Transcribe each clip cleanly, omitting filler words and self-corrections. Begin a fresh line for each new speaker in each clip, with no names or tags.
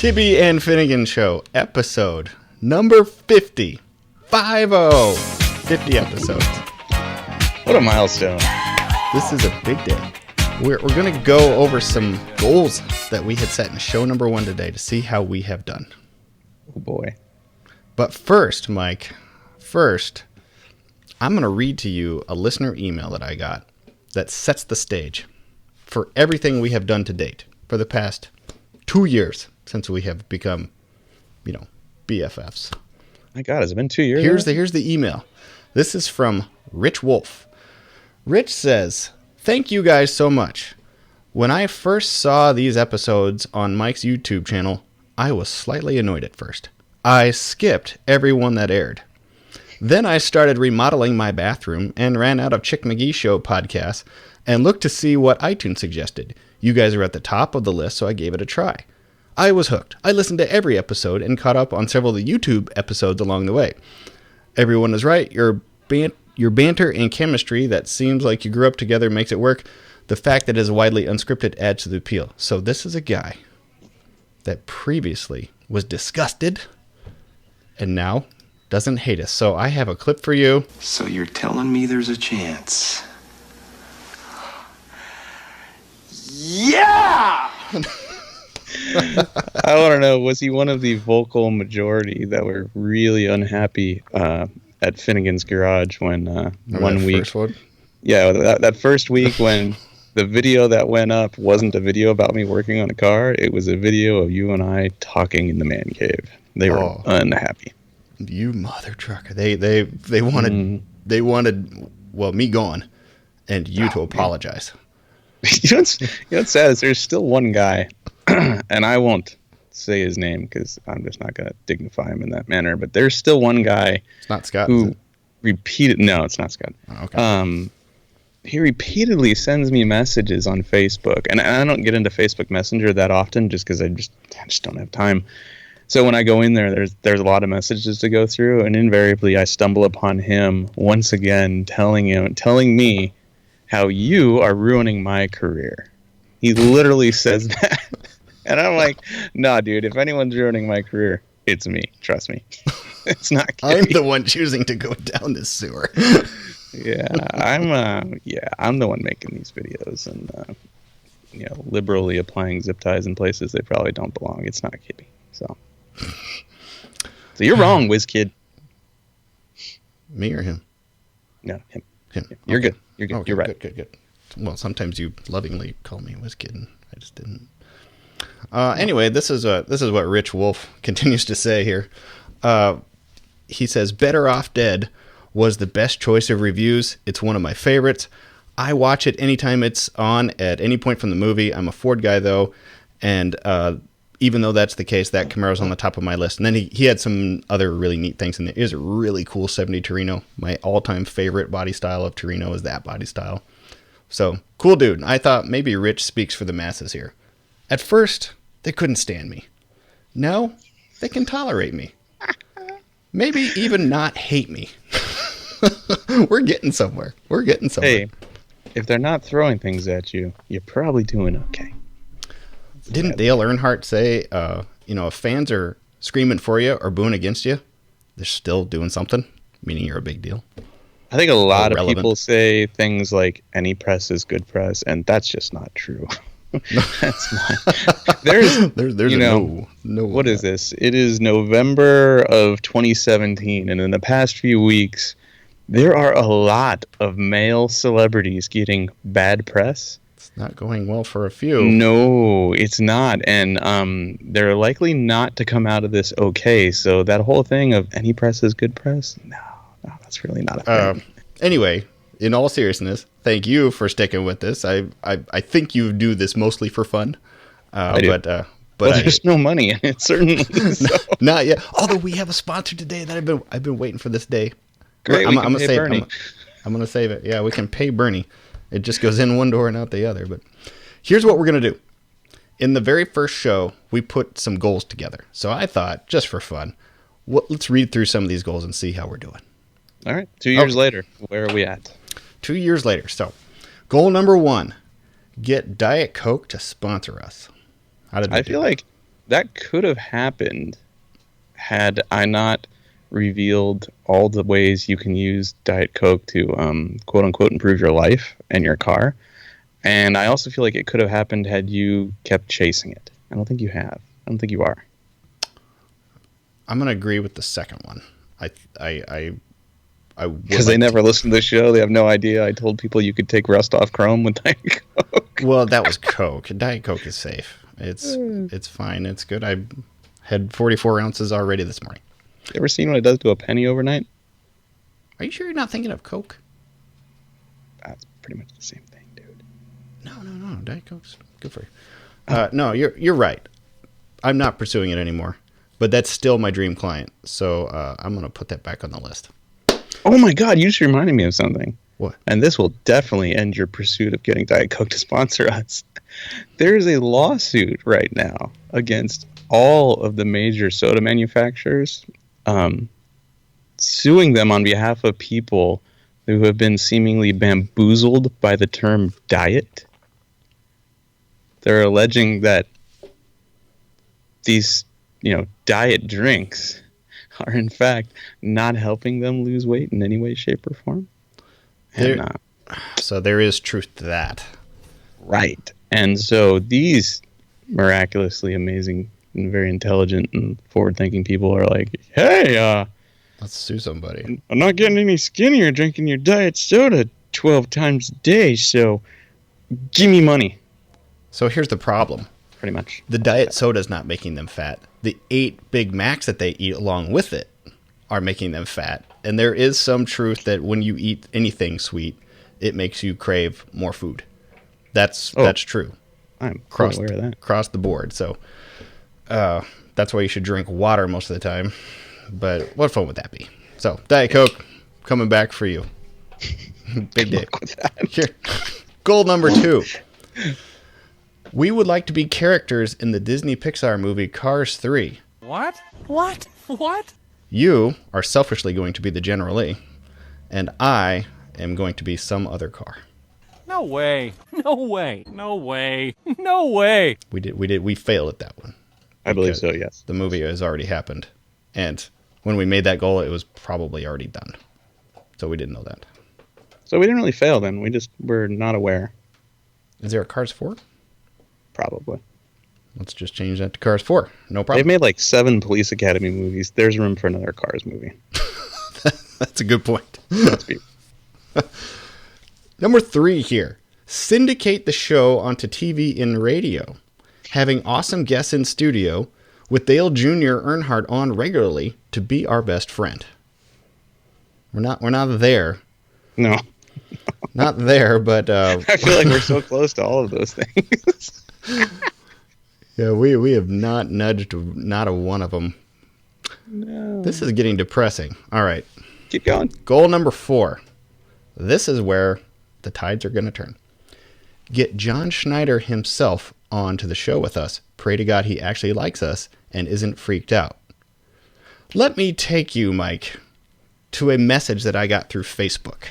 Kibbe and Finnegan Show, episode number 50. 50 episodes.
What a milestone.
This is a big day. We're going to go over some goals that we had set in show number 1 today to see how we have done.
Oh, boy.
But first, Mike, I'm going to read to you a listener email that I got that sets the stage for everything we have done to date for the past 2 years since we have become, BFFs.
My God, has it been 2 years?
Here's the email. This is from Rich Wolf. Rich says, "Thank you guys so much. When I first saw these episodes on Mike's YouTube channel, I was slightly annoyed at first. I skipped every one that aired. Then I started remodeling my bathroom and ran out of Chick McGee Show podcasts and looked to see what iTunes suggested. You guys are at the top of the list, so I gave it a try. I was hooked. I listened to every episode and caught up on several of the YouTube episodes along the way. Everyone is right. Your banter and chemistry that seems like you grew up together makes it work. The fact that it is widely unscripted adds to the appeal." So this is a guy that previously was disgusted and now doesn't hate us. So I have a clip for you.
So you're telling me there's a chance? Yeah!
I want to know, was he one of the vocal majority that were really unhappy at Finnegan's garage when one week?
First one?
Yeah, that first week when the video that went up wasn't a video about me working on a car. It was a video of you and I talking in the man cave. They were unhappy.
You mother trucker. They wanted me gone and you to apologize.
You know what's sad is there's still one guy, and I won't say his name because I'm just not going to dignify him in that manner, but there's still one guy.
It's not Scott,
who
is it?
No, it's not Scott.
Oh, okay.
He repeatedly sends me messages on Facebook, and I don't get into Facebook Messenger that often just because I just don't have time. So when I go in there, there's a lot of messages to go through, and invariably I stumble upon him once again telling me how you are ruining my career. He literally says that. And I'm like, nah, dude, if anyone's ruining my career, it's me. Trust me. It's not Kibbe.
I'm the one choosing to go down this sewer.
I'm the one making these videos and liberally applying zip ties in places they probably don't belong. It's not Kibbe. So you're wrong, whiz kid.
Me or him?
No, him.
You're
okay. Good. You're good.
Okay,
You're right.
Good. Well, sometimes you lovingly call me a whiz kid, and I just didn't. Anyway, this is what Rich Wolf continues to say here. He says, "Better Off Dead was the best choice of reviews. It's one of my favorites. I watch it anytime it's on at any point from the movie. I'm a Ford guy, though, and even though that's the case, that Camaro's on the top of my list." And then he had some other really neat things in there. It is a really cool 70 Torino. My all-time favorite body style of Torino is that body style. So, cool dude. I thought maybe Rich speaks for the masses here. At first, they couldn't stand me. Now, they can tolerate me. Maybe even not hate me. We're getting somewhere.
Hey, if they're not throwing things at you, you're probably doing okay.
Didn't Dale Earnhardt say, if fans are screaming for you or booing against you, they're still doing something, meaning you're a big deal?
I think a lot of people say things like any press is good press, and that's just not true. That's not. There's no. What is this? It is November of 2017, and in the past few weeks, there are a lot of male celebrities getting bad press.
It's not going well for a few.
No, it's not. And they're likely not to come out of this okay. So that whole thing of any press is good press, no, that's really not a thing.
Anyway, in all seriousness, thank you for sticking with this. I think you do this mostly for fun.
I do. But there's no money in it, certainly. So.
Not yet. Although we have a sponsor today that I've been waiting for this day.
Great,
I'm gonna save Bernie. I'm gonna save it. Yeah, we can pay Bernie. It just goes in one door and out the other. But here's what we're going to do. In the very first show, we put some goals together. So I thought, just for fun, let's read through some of these goals and see how we're doing.
All right. 2 years later, where are we at?
2 years later. So goal number 1, get Diet Coke to sponsor us.
I feel like that could have happened had I not revealed all the ways you can use Diet Coke to quote unquote improve your life and your car. And I also feel like it could have happened had you kept chasing it. I don't think you have. I don't think you are.
I'm gonna agree with the second one. I
because they never listen to the show. They have no idea. I told people you could take rust off chrome with Diet Coke.
Well, that was Coke. Diet Coke is safe. It's fine. It's good. I had 44 ounces already this morning.
You ever seen what it does to a penny overnight?
Are you sure you're not thinking of Coke?
That's pretty much the same thing, dude.
No. Diet Coke's good for you. No, you're right. I'm not pursuing it anymore. But that's still my dream client. So I'm going to put that back on the list.
Oh my God, you just reminded me of something.
What?
And this will definitely end your pursuit of getting Diet Coke to sponsor us. There is a lawsuit right now against all of the major soda manufacturers, suing them on behalf of people who have been seemingly bamboozled by the term diet. They're alleging that these, diet drinks are in fact not helping them lose weight in any way, shape, or form.
So there is truth to that.
Right. And so these miraculously amazing and very intelligent and forward-thinking people are like, hey,
let's sue somebody.
I'm not getting any skinnier drinking your diet soda 12 times a day, so give me money.
So here's the problem.
Pretty much.
The diet soda is not making them fat. The 8 Big Macs that they eat along with it are making them fat. And there is some truth that when you eat anything sweet, it makes you crave more food. That's true.
I'm quite aware of that.
Across the board. So that's why you should drink water most of the time. But what fun would that be? So Diet Coke coming back for you. Big dick. Here. Goal number 2. We would like to be characters in the Disney Pixar movie Cars 3.
What? You
are selfishly going to be the General Lee, and I am going to be some other car.
No way. We
failed at that one.
I believe so, yes.
The movie has already happened, and when we made that goal, it was probably already done. So we didn't know that.
So we didn't really fail then. We just were not aware.
Is there a Cars 4?
Probably.
Let's just change that to Cars 4. No problem.
They've made like 7 Police Academy movies. There's room for another Cars movie.
That's a good point.
Let's be.
Number 3 here. Syndicate the show onto TV and radio. Having awesome guests in studio with Dale Jr. Earnhardt on regularly to be our best friend. We're not there.
No.
Not there, but
I feel like we're so close to all of those things.
Yeah, we have not nudged not a one of them.
No.
This is getting depressing. All right.
Keep going.
Goal number 4. This is where the tides are going to turn. Get John Schneider himself onto the show with us. Pray to God he actually likes us and isn't freaked out. Let me take you, Mike, to a message that I got through Facebook.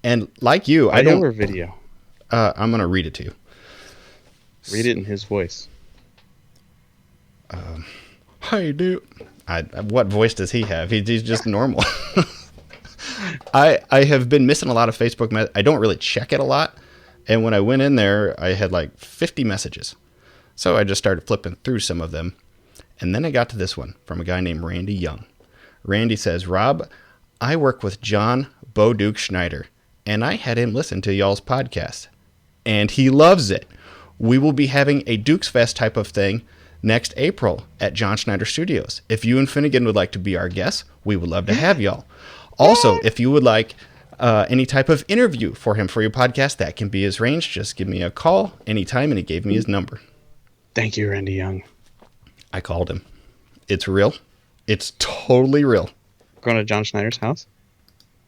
And like you, I don't...
or video?
I'm going to read it to you.
Read it in his voice.
Hi, dude. What voice does he have? He's just normal. I have been missing a lot of Facebook. I don't really check it a lot. And when I went in there, I had like 50 messages. So I just started flipping through some of them. And then I got to this one from a guy named Randy Young. Randy says, Rob, I work with John Bo Duke Schneider, and I had him listen to y'all's podcast. And he loves it. We will be having a Dukes Fest type of thing next April at John Schneider Studios. If you and Finnegan would like to be our guests, we would love to have y'all. Also, if you would like any type of interview for him for your podcast, that can be his range. Just give me a call anytime, and he gave me his number.
Thank you, Randy Young.
I called him. It's real. It's totally real.
Going to John Schneider's house?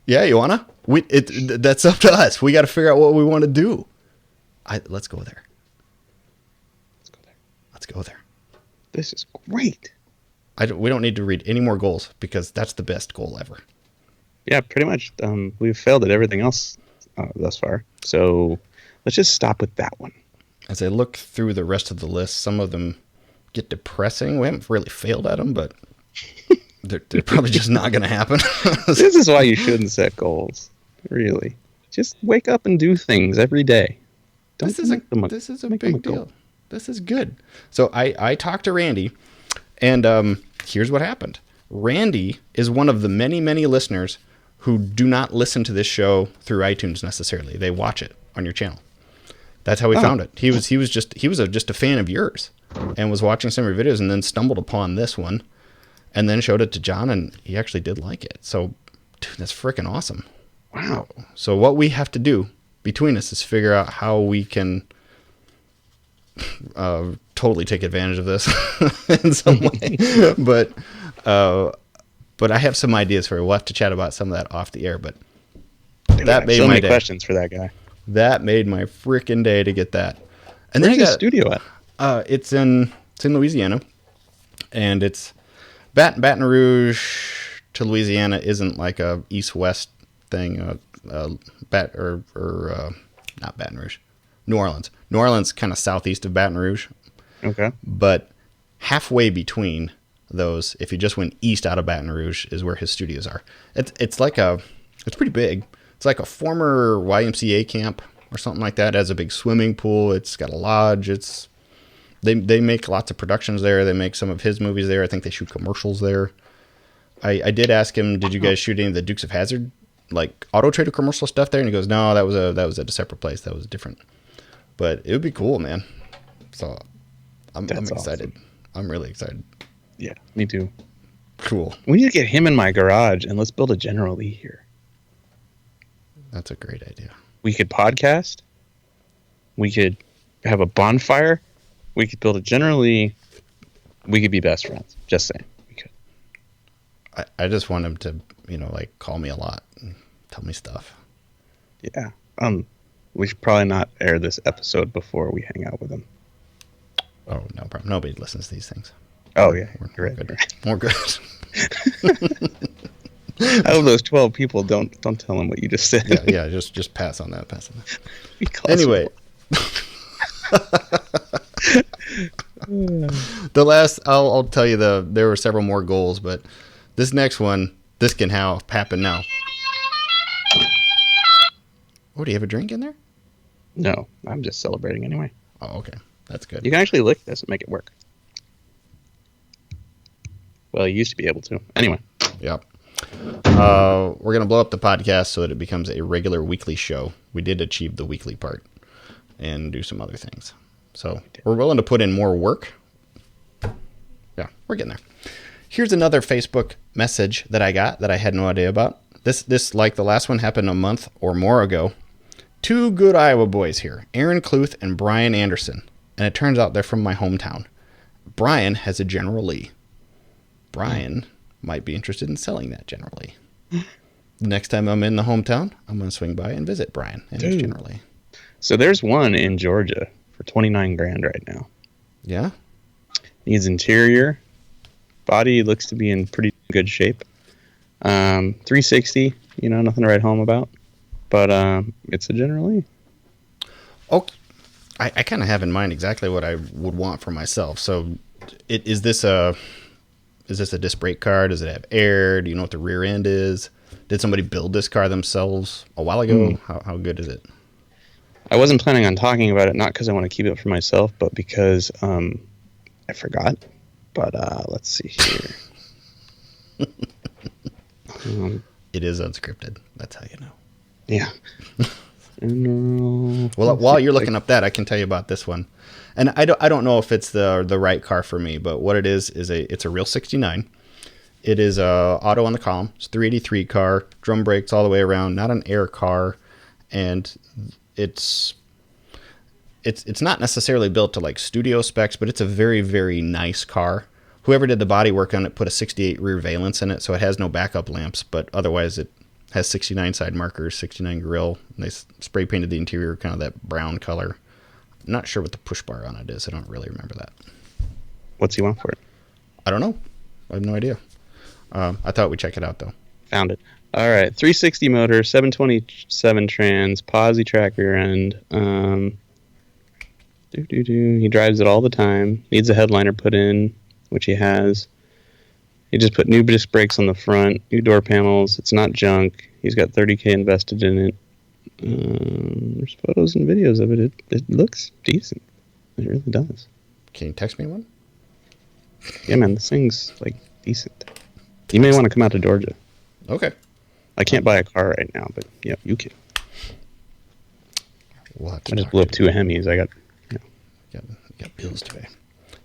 Yeah, you wanna? That's up to us. We got to figure out what we want to do. Let's go there. Let's go there.
This is great.
We don't need to read any more goals because that's the best goal ever.
Yeah, pretty much. We've failed at everything else thus far. So let's just stop with that one.
As I look through the rest of the list, some of them get depressing. We haven't really failed at them, but they're probably just not going to happen.
This is why you shouldn't set goals. Really, just wake up and do things every day.
This is a big deal. This is good. So I talked to Randy, and here's what happened. Randy is one of the many, many listeners who do not listen to this show through iTunes necessarily. They watch it on your channel. That's how we found it. He was just a fan of yours and was watching some of your videos and then stumbled upon this one and then showed it to John, and he actually did like it. So, dude, that's freaking awesome.
Wow.
So what we have to do between us is figure out how we can totally take advantage of this in some way. But I have some ideas for you. We'll have to chat about some of that off the air. But that made
so
my
many
day.
questions for that guy.
That made my freaking day to get that. And
Where's
then
the studio at?
It's in Louisiana, and it's Baton Rouge to Louisiana isn't like a east-west thing. Not Baton Rouge, New Orleans. New Orleans kind of southeast of Baton Rouge.
Okay.
But halfway between those, if you just went east out of Baton Rouge, is where his studios are. It's pretty big. It's like a former YMCA camp or something like that. It has a big swimming pool. It's got a lodge. They make lots of productions there. They make some of his movies there. I think they shoot commercials there. I did ask him, did you guys shoot any of the Dukes of Hazzard, like Auto Trader commercial stuff there? And he goes, no, that was at a separate place. That was different. But it would be cool, man. So I'm excited. Awesome. I'm really excited.
Yeah, me too.
Cool.
We need to get him in my garage and let's build a General Lee here.
That's a great idea.
We could podcast. We could have a bonfire. We could build a General Lee. We could be best friends. Just saying. We could.
I just want him to, call me a lot and tell me stuff.
Yeah. We should probably not air this episode before we hang out with him.
Oh, no problem. Nobody listens to these things.
Oh, yeah.
We're good. We're good.
Out of those 12 people, don't tell them what you just said.
Yeah, just pass on that. Anyway. The last, I'll tell you, there were several more goals, but this next one, this can happen now. Oh, do you have a drink in there?
No, I'm just celebrating anyway.
Oh, okay. That's good.
You can actually lick this and make it work. Well, you used to be able to. Anyway.
Yep. We're going to blow up the podcast so that it becomes a regular weekly show. We did achieve the weekly part and do some other things. So we're willing to put in more work. Yeah, we're getting there. Here's another Facebook message that I got that I had no idea about. This like the last one, happened a month or more ago. Two good Iowa boys here, Aaron Kluth and Brian Anderson. And it turns out they're from my hometown. Brian has a General Lee. Brian might be interested in selling that General Lee. The next time I'm in the hometown, I'm going to swing by and visit Brian and his General Lee.
So there's one in Georgia for $29,000 right now.
Yeah?
Needs interior. Body looks to be in pretty good shape. 360, nothing to write home about. But it's a General Lee.
Okay. I kind of have in mind exactly what I would want for myself. So is this a disc brake car? Does it have air? Do you know what the rear end is? Did somebody build this car themselves a while ago? How good is it?
I wasn't planning on talking about it, not because I want to keep it for myself, but because I forgot. But let's see here.
It is unscripted. That's how you know.
Yeah.
Well, while you're looking up that, I can tell you about this one. And I don't know if it's the right car for me, but what it is it's a real 69. It is auto on the column. It's a 383 car, drum brakes all the way around, not an air car, and it's not necessarily built to like studio specs, but it's a very, very nice car. Whoever did the body work on it put a 68 rear valence in it, so it has no backup lamps, but otherwise it has 69 side markers, 69 grille. And they spray painted the interior kind of that brown color. I'm not sure what the push bar on it is. I don't really remember that.
What's he want for it?
I don't know. I have no idea. I thought we'd check it out, though.
Found it. All right. 360 motor, 727 trans, posi track rear end. He drives it all the time. Needs a headliner put in, which he has. He just put new disc brakes on the front, new door panels. It's not junk. He's got $30K invested in it. There's photos and videos of it. It looks decent. It really does.
Can you text me one?
Yeah, man, this thing's like decent. You may want to come out to Georgia.
Okay.
I can't buy a car right now, but yeah, you can.
We'll
I just blew up 2 Hemis. I got
bills to pay.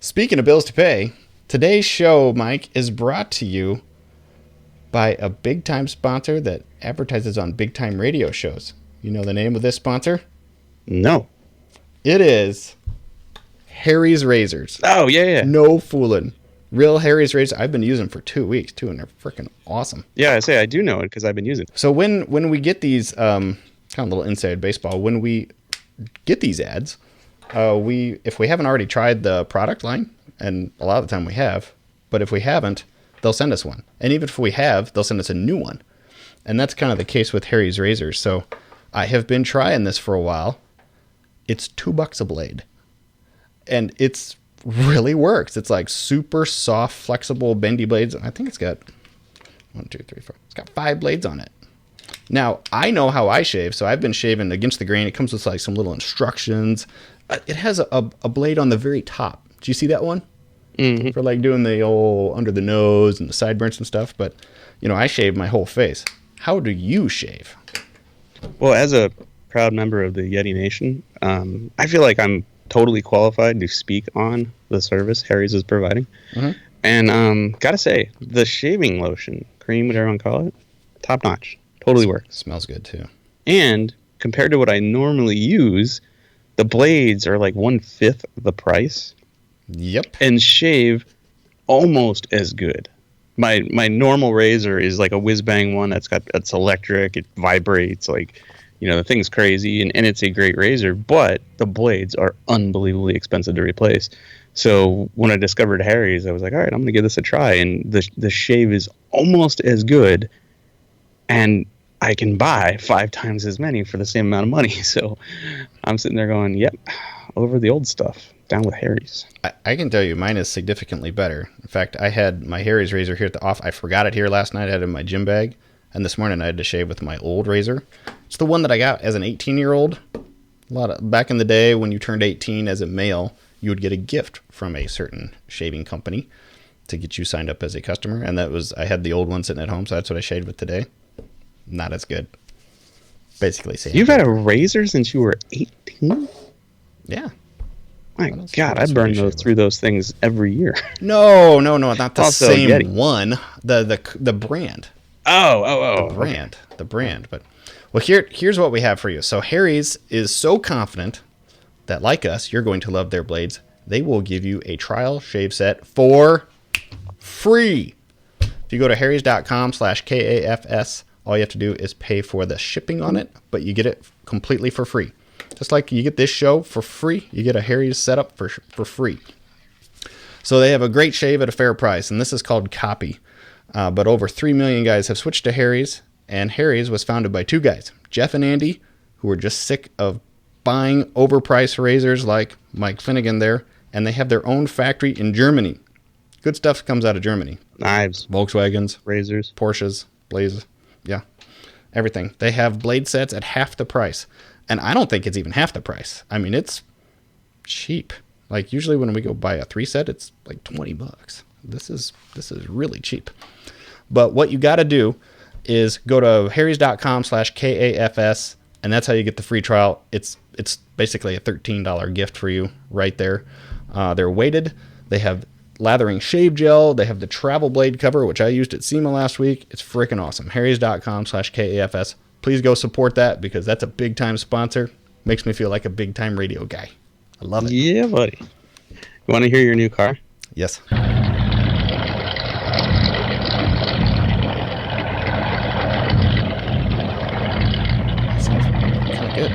Speaking of bills to pay, today's show, Mike, is brought to you by a big-time sponsor that advertises on big-time radio shows. You know the name of this sponsor?
No.
It is Harry's Razors.
Oh, yeah.
No fooling. Real Harry's Razors. I've been using them for 2 weeks, too, and they're freaking awesome.
Yeah, I do know it because I've been using it.
So when we get these, kind of little inside baseball, when we get these ads, if we haven't already tried the product line, and a lot of the time we have, but if we haven't, they'll send us one. And even if we have, they'll send us a new one. And that's kind of the case with Harry's Razors. So I have been trying this for a while. It's $2 a blade. And it's really works. It's like super soft, flexible, bendy blades. I think it's got 1, 2, 3, 4. It's got 5 blades on it. Now, I know how I shave, so I've been shaving against the grain. It comes with like some little instructions. It has a blade on the very top. Do you see that one? Mm-hmm. For like doing the old under the nose and the sideburns and stuff. But, I shave my whole face. How do you shave?
Well, as a proud member of the Yeti Nation, I feel like I'm totally qualified to speak on the service Harry's is providing. Mm-hmm. And gotta say, the shaving lotion, cream, whatever you want to call it, top notch. Totally works.
Smells good too.
And compared to what I normally use, the blades are like 1/5 the price.
Yep.
And shave almost as good. My normal razor is like a whiz bang one that's electric. It vibrates like, the thing's crazy and it's a great razor, but the blades are unbelievably expensive to replace. So when I discovered Harry's, I was like, all right, I'm gonna give this a try. And the shave is almost as good, and I can buy 5 times as many for the same amount of money. So I'm sitting there going, yep, over the old stuff. Down with Harry's.
I can tell you mine is significantly better. In fact, I had my Harry's razor here at the off. I forgot it here last night. I had it in my gym bag. And this morning I had to shave with my old razor. It's the one that I got as an 18-year-old. Back in the day when you turned 18 as a male, you would get a gift from a certain shaving company to get you signed up as a customer. And I had the old one sitting at home, so that's what I shaved with today. Not as good. Basically same.
You've had a razor since you were 18?
Yeah.
My God, I burn through those things every year.
No, not the
Also,
same
Yeti.
one. The brand.
Oh.
The brand. But here's what we have for you. So Harry's is so confident that, like us, you're going to love their blades. They will give you a trial shave set for free. If you go to harrys.com/KAFS, all you have to do is pay for the shipping on it, but you get it completely for free. Just like you get this show for free, you get a Harry's setup for free. So they have a great shave at a fair price, and this is called Copy. But over 3 million guys have switched to Harry's, and Harry's was founded by 2 guys, Jeff and Andy, who were just sick of buying overpriced razors like Mike Finnegan there, and they have their own factory in Germany. Good stuff comes out of Germany.
Knives.
Volkswagens.
Razors.
Porsches. Blazes. Yeah. Everything. They have blade sets at half the price. And I don't think it's even half the price. I mean, it's cheap. Like usually when we go buy a 3 set, it's like $20. This is really cheap. But what you got to do is go to harrys.com/KAFS, and that's how you get the free trial. It's basically a $13 gift for you right there. They're weighted. They have lathering shave gel. They have the travel blade cover, which I used at SEMA last week. It's freaking awesome. harrys.com/KAFS. Please go support that because that's a big-time sponsor. Makes me feel like a big-time radio guy. I love it.
Yeah, buddy. You want to hear your new car?
Yes. Sounds kind of good.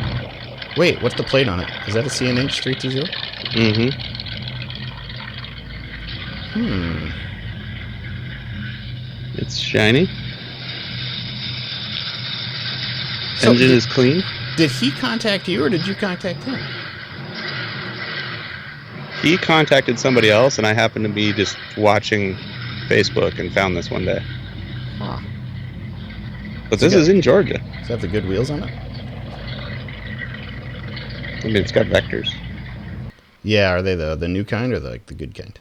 Wait, what's the plate on it? Is that a CNH 320?
Mm-hmm. It's shiny.
So
Engine is clean.
Did he contact you or did you contact him?
He contacted somebody else, and I happened to be just watching Facebook and found this one day.
Huh.
But this is in Georgia.
Does it have the good wheels on it?
I mean, it's got vectors.
Yeah, are they the new kind or the good kind?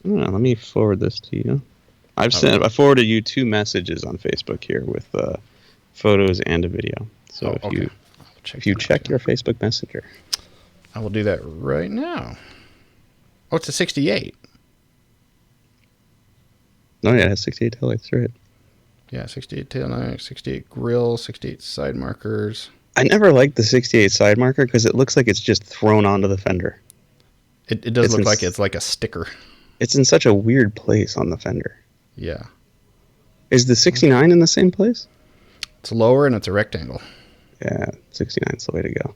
I don't know, let me forward this to you. I forwarded you 2 messages on Facebook here with photos and a video. So if you check your Facebook Messenger.
I will do that right now. Oh, it's a 68.
Oh, yeah, it has 68 taillights, right?
Yeah, 68 tail light, 68 grill, 68 side markers.
I never liked the 68 side marker because it looks like it's just thrown onto the fender.
It does look like it's like a sticker.
It's in such a weird place on the fender.
Yeah.
Is the 69 in the same place?
It's lower and it's a rectangle.
Yeah, 69's the way to go.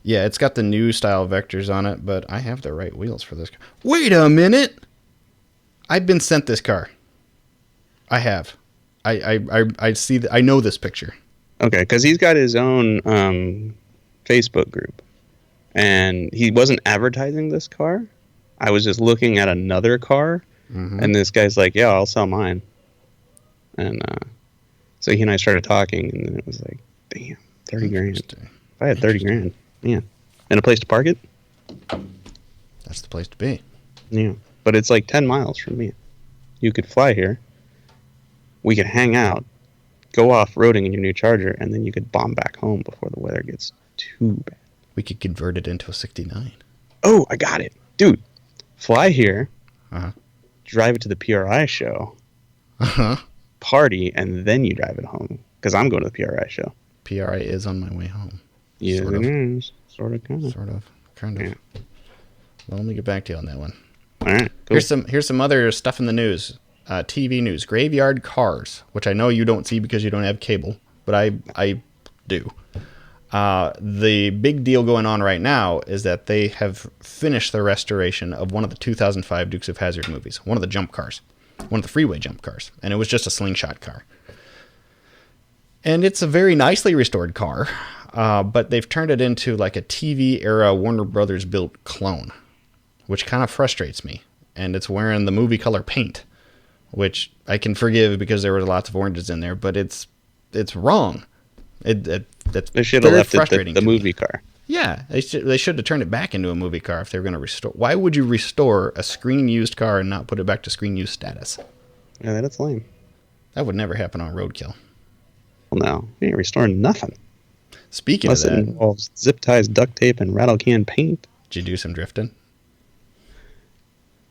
Yeah, it's got the new style vectors on it, but I have the right wheels for this car. Wait a minute! I've been sent this car. I have. I see. I know this picture.
Okay, because he's got his own Facebook group, and he wasn't advertising this car. I was just looking at another car, and this guy's like, "Yeah, I'll sell mine." And so he and I started talking, and then it was like, "Damn, 30 grand! If I had 30 grand, man, and a place to park it,
that's the place to be."
Yeah, but it's like 10 miles from me. You could fly here. We could hang out, go off-roading in your new Charger, and then you could bomb back home before the weather gets too bad.
We could convert it into a 69.
Oh, I got it. Dude, fly here,
Uh-huh.
drive it to the PRI show,
Uh-huh.
party, and then you drive it home. Because I'm going to the PRI show.
PRI is on my way home.
Yeah,
Sort of.
it is. Sort of, kind of.
Sort of. Kind of.
Yeah.
Well, let me get back to you on that one.
All right, cool.
Here's some other stuff in the news. TV news. Graveyard cars, which I know you don't see because you don't have cable, but I do. The big deal going on right now is that they have finished the restoration of one of the 2005 Dukes of Hazzard movies, one of the jump cars, one of the freeway jump cars, and it was just a slingshot car. And it's a very nicely restored car, but they've turned it into like a TV-era Warner Brothers built clone, which kind of frustrates me. And it's wearing the movie color paint, which I can forgive because there were lots of oranges in there, but it's wrong. That's
They should have left
frustrating
it the movie car.
Yeah, they should have turned it back into a movie car if they were going to restore. Why would you restore a screen used car and not put it back to screen used status?
Yeah, that's lame.
That would never happen on Roadkill.
Well, no, we ain't restoring nothing.
Speaking
Unless
of that,
it involves zip ties, duct tape, and rattle can paint.
did you do some drifting?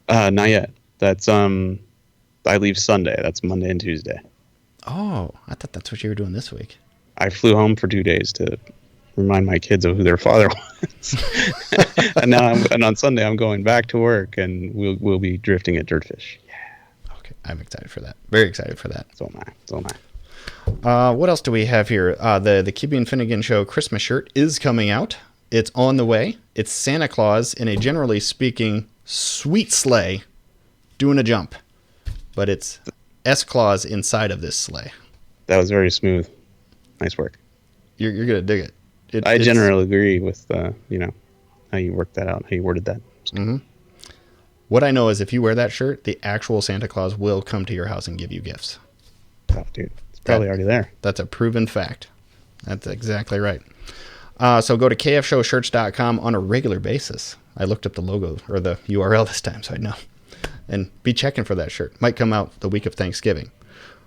Not yet. That's I leave Sunday. That's Monday and Tuesday.
Oh, I thought that's what you were doing this week.
I flew home for 2 days to remind my kids of who their father was. and on Sunday I'm going back to work, and we'll be drifting at Dirtfish.
Okay, I'm excited for that. Very excited for that.
So am I.
What else do we have here? The Kibbe and Finnegan Show Christmas shirt is coming out. It's on the way. It's Santa Claus in a generally speaking sweet sleigh doing a jump. But it's S-Claus inside of this sleigh.
That was very smooth. Nice work.
You're going to dig it.
I generally agree with how you worked that out, how you worded that.
Mm-hmm. What I know is if you wear that shirt, the actual Santa Claus will come to your house and give you gifts.
Oh, dude. It's probably already there.
That's a proven fact. That's exactly right. So go to kfshowshirts.com on a regular basis. I looked up the logo or the URL this time so I know. And be checking for that shirt. Might come out the week of Thanksgiving.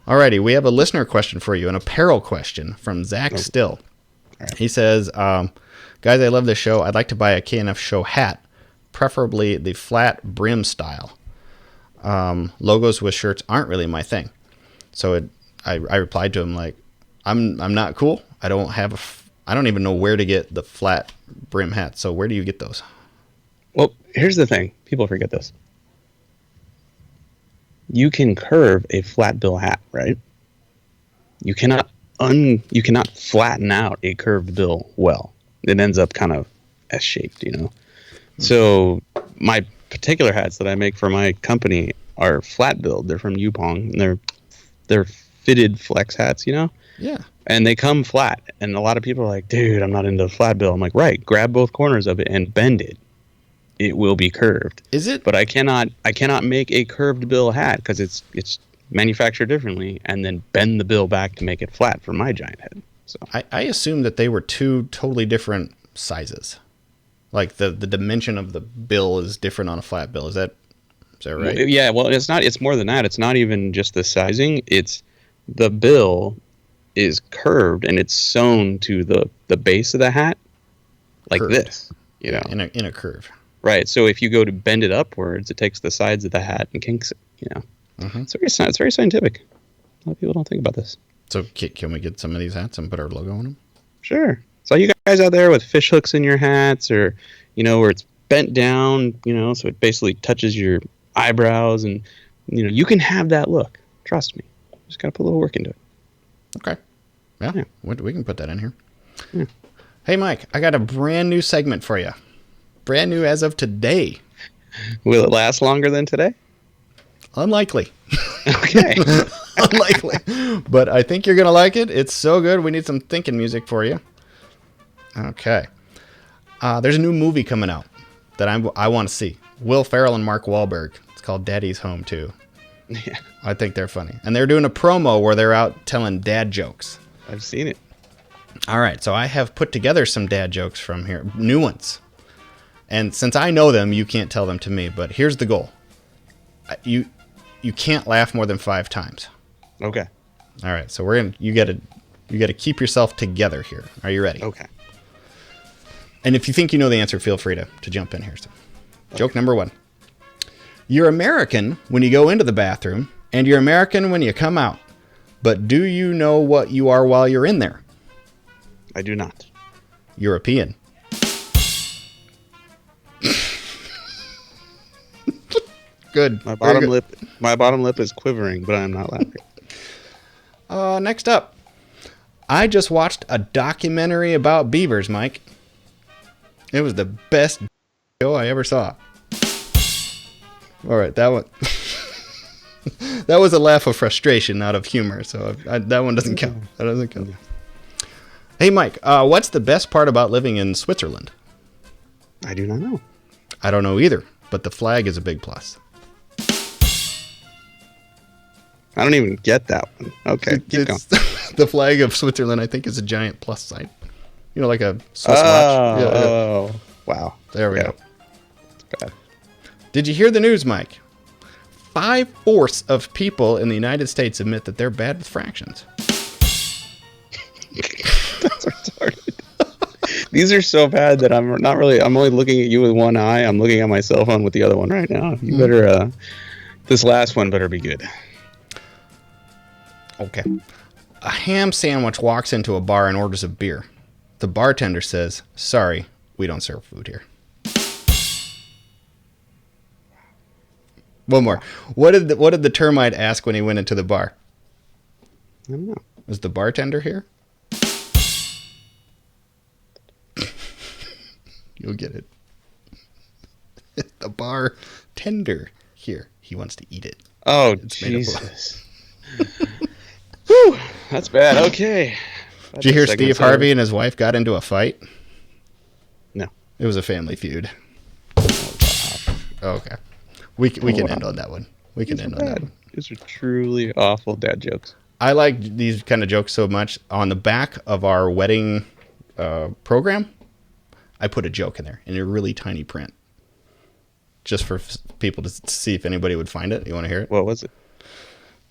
Alrighty, we have a listener question for you, an apparel question from Zach Still.
Right.
He says, guys, I love this show. I'd like to buy a KNF show hat, preferably the flat brim style. Logos with shirts aren't really my thing. So I replied to him like, I'm not cool. I don't even know where to get the flat brim hats. So where do you get those?
Well, here's the thing. People forget this. You can curve a flat bill hat, right? You cannot flatten out a curved bill well. It ends up kind of S-shaped, So my particular hats that I make for my company are flat billed. They're from Yupong, and they're fitted flex hats, Yeah. And they come flat, and a lot of people are like, dude, I'm not into flat bill. I'm like, right, grab both corners of it and bend it. it will be curved.
Is it?
But I cannot make a curved bill hat because it's manufactured differently, and then bend the bill back to make it flat for my giant head. So
I assumed that they were two totally different sizes. Like the dimension of the bill is different on a flat bill. Is that right?
Yeah, well, it's not. It's more than that. It's not even just the sizing. It's the bill is curved and it's sewn to the base of the hat like
Curved.
this. You know,
in a curve.
right. So if you go to bend it upwards, it takes the sides of the hat and kinks it. You know, it's very scientific. A lot of people don't think about this.
So can we get some of these hats and put our logo on them?
Sure. So you guys out there with fish hooks in your hats, or where it's bent down, so it basically touches your eyebrows, and you can have that look. Trust me. Just gotta put a little work into it.
Okay. Yeah. We can put that in here.
Yeah.
Hey, Mike, I got a brand new segment for you. Brand new as of today.
Will it last longer than today?
Unlikely.
Okay.
Unlikely. But I think you're going to like it. It's so good. We need some thinking music for you. Okay. There's a new movie coming out that I want to see. Will Ferrell and Mark Wahlberg. It's called Daddy's Home 2.
Yeah.
I think they're funny. And they're doing a promo where they're out telling dad jokes.
I've seen it.
All right. So I have put together some dad jokes from here. New ones. And since I know them, you can't tell them to me. But here's the goal. You can't laugh more than 5 times.
Okay.
All right. So you got to keep yourself together here. Are you ready?
Okay.
And if you think you know the answer, feel free to jump in here. So, joke number 1. You're American when you go into the bathroom, and you're American when you come out. But do you know what you are while you're in there?
I do not.
European. Good.
My bottom lip is quivering, but I'm not laughing.
Next up. I just watched a documentary about beavers, Mike. It was the best show I ever saw. All right, that one. That was a laugh of frustration, not of humor. So that one doesn't count. That doesn't count. Hey, Mike, what's the best part about living in Switzerland?
I do not know.
I don't know either, but the flag is a big plus.
I don't even get that one. Okay, keep going.
The flag of Switzerland, I think, is a giant plus sign. Like a Swiss watch.
Oh, wow.
There we go.
It's bad.
Did you hear the news, Mike? 5/4 of people in the United States admit that they're bad with fractions.
That's retarded. These are so bad that I'm only looking at you with one eye. I'm looking at my cell phone with the other one right now. You better, this last one better be good.
Okay. A ham sandwich walks into a bar and orders a beer. The bartender says, "Sorry, we don't serve food here." One more. What did the termite ask when he went into the bar?
I don't know.
Was the bartender here? You'll get it. The bartender here. He wants to eat it.
Oh,
It's
Jesus. Whew, that's bad. Okay.
Did you hear Steve Harvey and his wife got into a fight?
No.
It was a family feud. Okay. We can end on that one. We can end on that one.
These are truly awful dad jokes.
I like these kind of jokes so much. On the back of our wedding program, I put a joke in there in a really tiny print. Just for people to see if anybody would find it. You want to hear it?
What was it?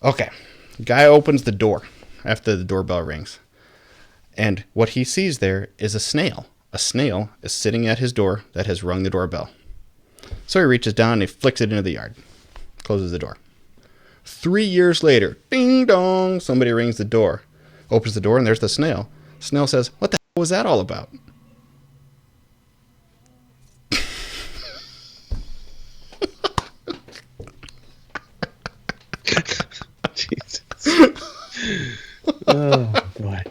Okay. Guy opens the door after the doorbell rings. And what he sees there is a snail. A snail is sitting at his door that has rung the doorbell. So he reaches down and he flicks it into the yard. Closes the door. 3 years later, ding dong, somebody rings the door. Opens the door and there's the snail. Snail says, "What the hell was that all about?"
Jesus. Oh, boy.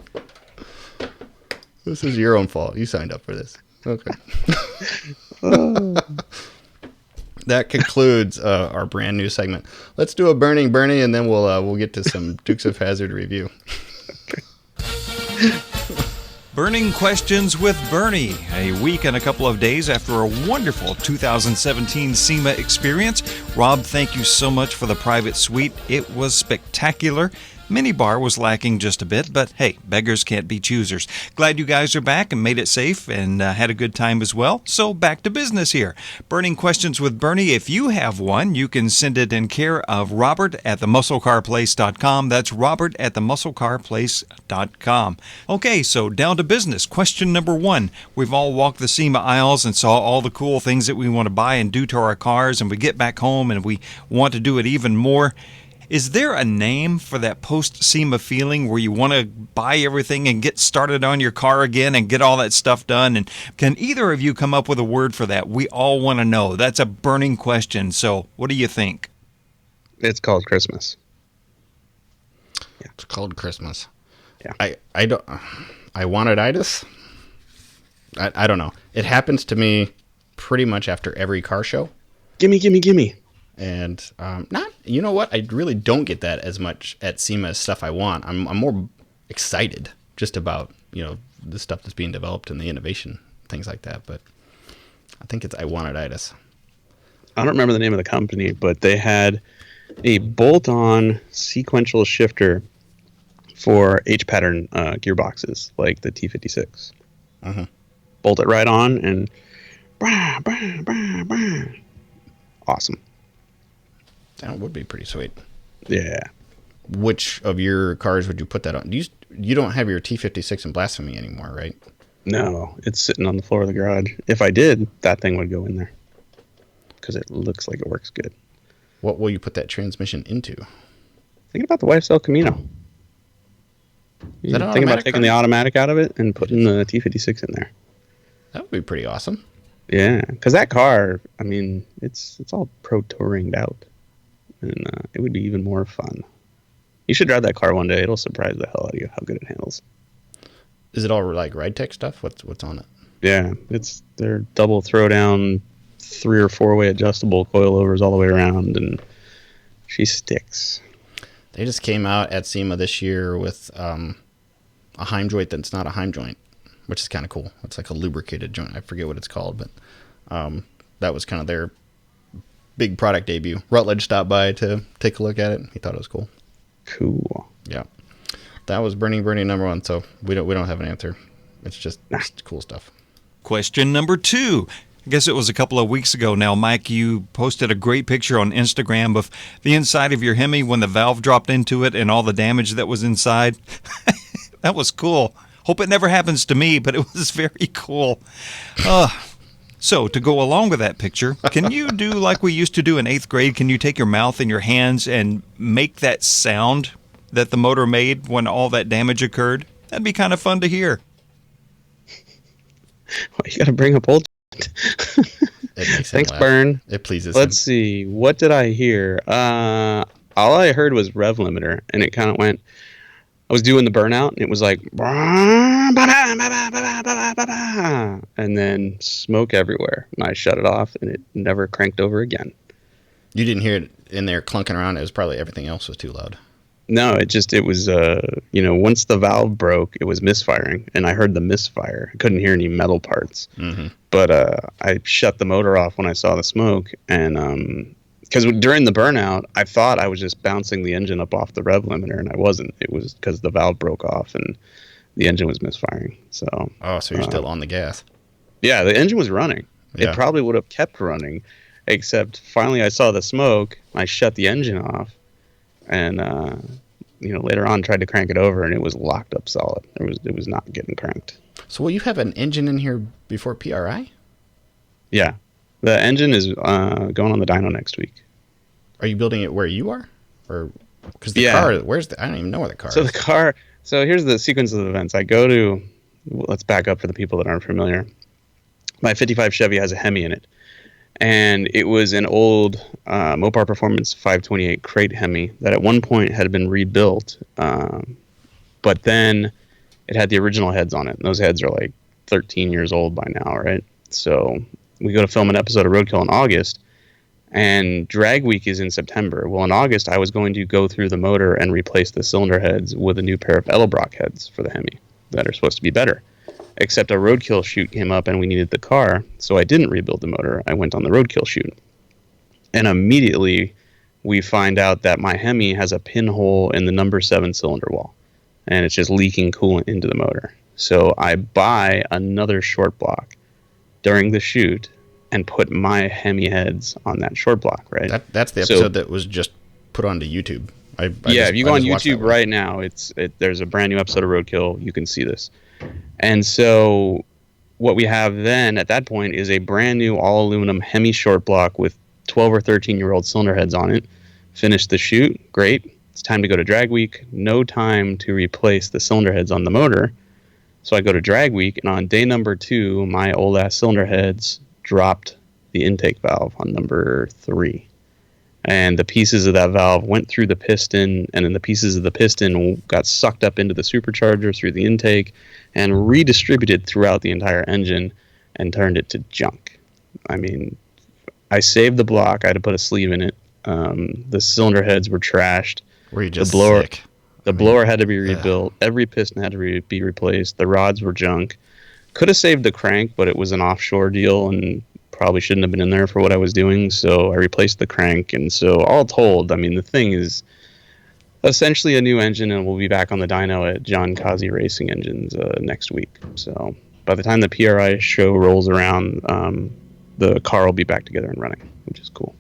This is your own fault. You signed up for this. Okay. That concludes our brand new segment. Let's do a Burning Bernie, and then we'll get to some Dukes of Hazzard review.
Burning Questions with Bernie, a week and a couple of days after a wonderful 2017 SEMA experience. Rob, thank you so much for the private suite. It was spectacular. Minibar was lacking just a bit, but hey, beggars can't be choosers. Glad you guys are back and made it safe and had a good time as well. So back to business here. Burning Questions with Bernie. If you have one, you can send it in care of Robert at themusclecarplace.com. That's Robert at themusclecarplace.com. Okay, so down to business. Question number 1. We've all walked the SEMA aisles and saw all the cool things that we want to buy and do to our cars, and we get back home and we want to do it even more. Is there a name for that post-SEMA feeling where you want to buy everything and get started on your car again and get all that stuff done? And can either of you come up with a word for that? We all want to know. That's a burning question. So what do you think?
It's called Christmas.
Yeah. It's called Christmas.
Yeah.
I wanted itis. I don't know. It happens to me pretty much after every car show.
Gimme.
And you know what? I really don't get that as much at SEMA as stuff I want. I'm more excited just about, the stuff that's being developed and the innovation, things like that. But I think it's I wanted itis.
I don't remember the name of the company, but they had a bolt-on sequential shifter for H-pattern gearboxes, like the T56.
Uh-huh.
Bolt it right on and bah, bah, bah, bah. Awesome.
That would be pretty sweet.
Yeah.
Which of your cars would you put that on? You don't have your T56 in Blasphemy anymore, right?
No, it's sitting on the floor of the garage. If I did, that thing would go in there because it looks like it works good.
What will you put that transmission into?
Thinking about the YSL Camino. Thinking about taking the automatic out of it and putting the T56 in there.
That would be pretty awesome.
Yeah, because that car, it's all pro touringed out. And it would be even more fun. You should drive that car one day. It'll surprise the hell out of you how good it handles.
Is it all like ride tech stuff? What's on it?
Yeah, they're double throwdown, 3 or 4-way adjustable coilovers all the way around, and she sticks.
They just came out at SEMA this year with a Heim joint that's not a Heim joint, which is kind of cool. It's like a lubricated joint. I forget what it's called, but that was kind of their big product debut. Rutledge stopped by to take a look at it. He thought it was cool.
Cool.
Yeah. That was Bernie number 1, so we don't have an answer. It's just cool stuff.
Question number 2. I guess it was a couple of weeks ago now, Mike, you posted a great picture on Instagram of the inside of your Hemi when the valve dropped into it and all the damage that was inside. That was cool. Hope it never happens to me, but it was very cool. So, to go along with that picture, can you do like we used to do in 8th grade? Can you take your mouth in your hands and make that sound that the motor made when all that damage occurred? That'd be kind of fun to hear.
Well, you got to bring up old. Thanks, Bern.
It pleases
Let's see. What did I hear? All I heard was rev limiter, and it kind of went. I was doing the burnout, and it was like, and then smoke everywhere. And I shut it off, and it never cranked over again.
You didn't hear it in there clunking around. It was probably everything else was too loud.
No, it was, once the valve broke, it was misfiring, and I heard the misfire. I couldn't hear any metal parts. Mm-hmm. But I shut the motor off when I saw the smoke, and because during the burnout, I thought I was just bouncing the engine up off the rev limiter, and I wasn't. It was because the valve broke off and the engine was misfiring. So
you're still on the gas.
Yeah, the engine was running.
Yeah.
It probably would have kept running, except finally I saw the smoke. I shut the engine off, and later on tried to crank it over, and it was locked up solid. It was not getting cranked.
So will you have an engine in here before PRI?
Yeah. The engine is going on the dyno next week.
Are you building it where you are? Or because the car, I don't even know where the car is.
So here's the sequence of events. I go to, let's back up for the people that aren't familiar. My 55 Chevy has a Hemi in it. And it was an old Mopar Performance 528 crate Hemi that at one point had been rebuilt. But then it had the original heads on it. And those heads are like 13 years old by now, right? So we go to film an episode of Roadkill in August, and drag week is in September. Well, in August, I was going to go through the motor and replace the cylinder heads with a new pair of Edelbrock heads for the Hemi that are supposed to be better. except a roadkill shoot came up and we needed the car, so I didn't rebuild the motor. I went on the roadkill shoot. And immediately we find out that my Hemi has a pinhole in the number 7 cylinder wall, and it's just leaking coolant into the motor. So I buy another short block during the shoot and put my Hemi heads on that short block, right?
That's the episode that was just put onto YouTube.
If you go on YouTube right now, there's a brand new episode of Roadkill. You can see this. And so what we have then at that point is a brand new all aluminum Hemi short block with 12 or 13-year-old cylinder heads on it. Finished the shoot. Great. It's time to go to drag week. No time to replace the cylinder heads on the motor. So I go to drag week, and on day number 2, my old ass cylinder heads dropped the intake valve on number 3. And the pieces of that valve went through the piston, and then the pieces of the piston got sucked up into the supercharger through the intake and redistributed throughout the entire engine and turned it to junk. I mean, I saved the block. I had to put a sleeve in it. The cylinder heads were trashed.
Were you just
sick? The blower had to be rebuilt. Every piston had to be replaced. The rods were junk. Could have saved the crank, but it was an offshore deal and probably shouldn't have been in there for what I was doing. So I replaced the crank. And so all told, I mean, the thing is essentially a new engine, and we'll be back on the dyno at John Kazi Racing Engines next week. So by the time the PRI show rolls around, the car will be back together and running, which is cool.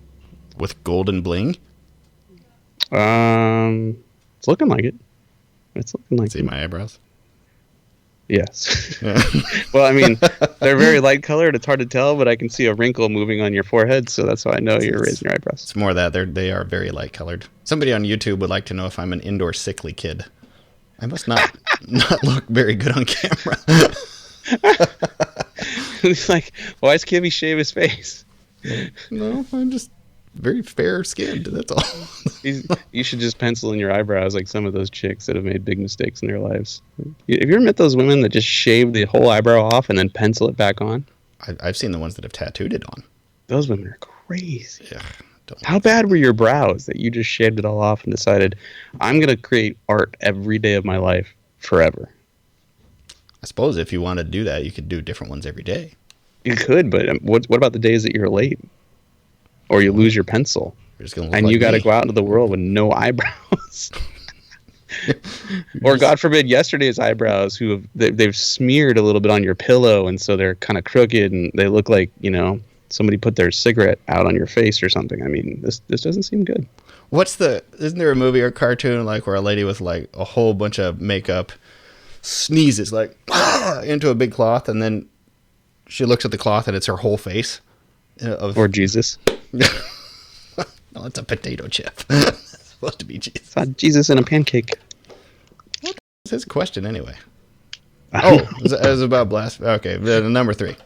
With golden bling?
It's looking like it. It's looking like
See my eyebrows?
Yes.
Yeah.
Well, I mean, they're very light colored. It's hard to tell, but I can see a wrinkle moving on your forehead, so that's why I know you're raising your eyebrows.
It's more that they are very light colored. Somebody on YouTube would like to know if I'm an indoor sickly kid. I must not look very good on camera.
It's like, why does Kibbe shave his face?
No, I'm just very fair skinned. That's all.
You should just pencil in your eyebrows like some of those chicks that have made big mistakes in their lives. Have you ever met those women that just shave the whole eyebrow off and then pencil it back on?
I've seen the ones that have tattooed it on.
Those women are crazy.
Yeah.
How bad were your brows that you just shaved it all off and decided, I'm going to create art every day of my life forever?
I suppose if you wanted to do that, you could do different ones every day.
You could, but what about the days that you're late? Or you lose your pencil, and you got to go out into the world with no eyebrows. Or God forbid, yesterday's eyebrows, they've smeared a little bit on your pillow, and so they're kind of crooked, and they look like, somebody put their cigarette out on your face or something. I mean, this doesn't seem good.
Isn't there a movie or cartoon like where a lady with like a whole bunch of makeup sneezes like into a big cloth, and then she looks at the cloth and it's her whole face?
Or Jesus.
No, it's a potato chip. It's supposed to be Jesus.
It's not Jesus in a pancake.
What is his question anyway? Oh, it was about blasphemy. Okay, number 3.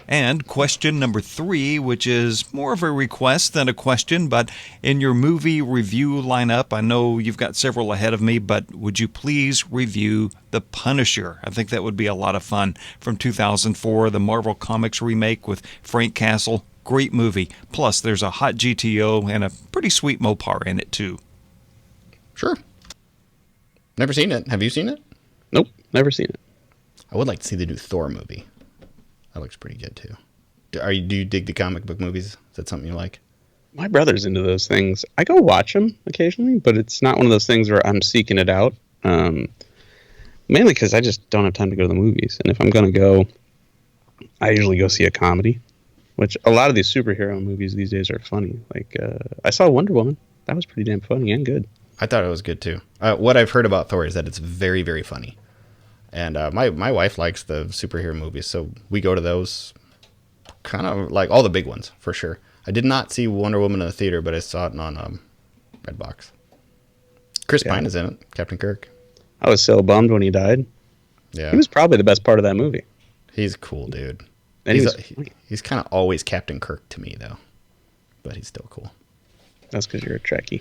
And question number 3, which is more of a request than a question, but in your movie review lineup, I know you've got several ahead of me, but would you please review The Punisher? I think that would be a lot of fun. From 2004, the Marvel Comics remake with Frank Castle. Great movie. Plus, there's a hot GTO and a pretty sweet Mopar in it, too.
Sure. Never seen it. Have you seen it?
Nope, never seen it.
I would like to see the new Thor movie. That looks pretty good, too. Do you dig the comic book movies? Is that something you like?
My brother's into those things. I go watch them occasionally, but it's not one of those things where I'm seeking it out. Mainly because I just don't have time to go to the movies. And if I'm going to go, I usually go see a comedy. Which a lot of these superhero movies these days are funny. Like, I saw Wonder Woman. That was pretty damn funny and good.
I thought it was good, too. What I've heard about Thor is that it's very, very funny. And my wife likes the superhero movies, so we go to those kind of like all the big ones, for sure. I did not see Wonder Woman in the theater, but I saw it on Redbox. Chris Pine is in it, Captain Kirk.
I was so bummed when he died.
Yeah.
He was probably the best part of that movie.
He's a cool dude.
And
he's kind of always Captain Kirk to me, though. But he's still cool.
That's because you're a Trekkie.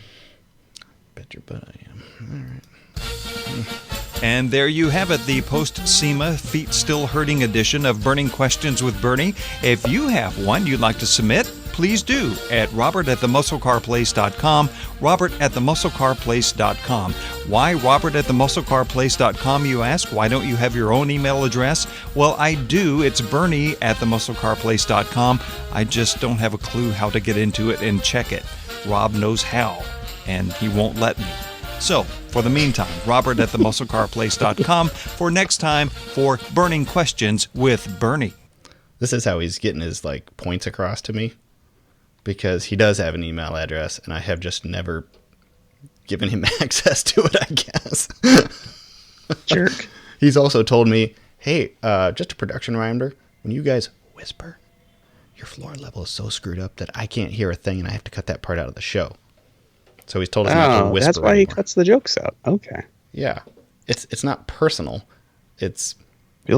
Bet your butt I am. All right.
And there you have it, the post-SEMA Feet Still Hurting edition of Burning Questions with Bernie. If you have one you'd like to submit, please do at robert@themusclecarplace.com, robert@themusclecarplace.com. Why robert@themusclecarplace.com, you ask? Why don't you have your own email address? Well, I do. It's bernie@themusclecarplace.com. I just don't have a clue how to get into it and check it. Rob knows how, and he won't let me. So, for the meantime, robert@themusclecarplace.com for next time for Burning Questions with Bernie.
This is how he's getting his points across to me, because he does have an email address, and I have just never given him access to it, I guess.
Jerk.
He's also told me, hey, just a production reminder, when you guys whisper, your floor level is so screwed up that I can't hear a thing, and I have to cut that part out of the show. So he's told us not to whisper
that's why
anymore.
he cuts the jokes out. Okay.
Yeah. It's not personal.
Feels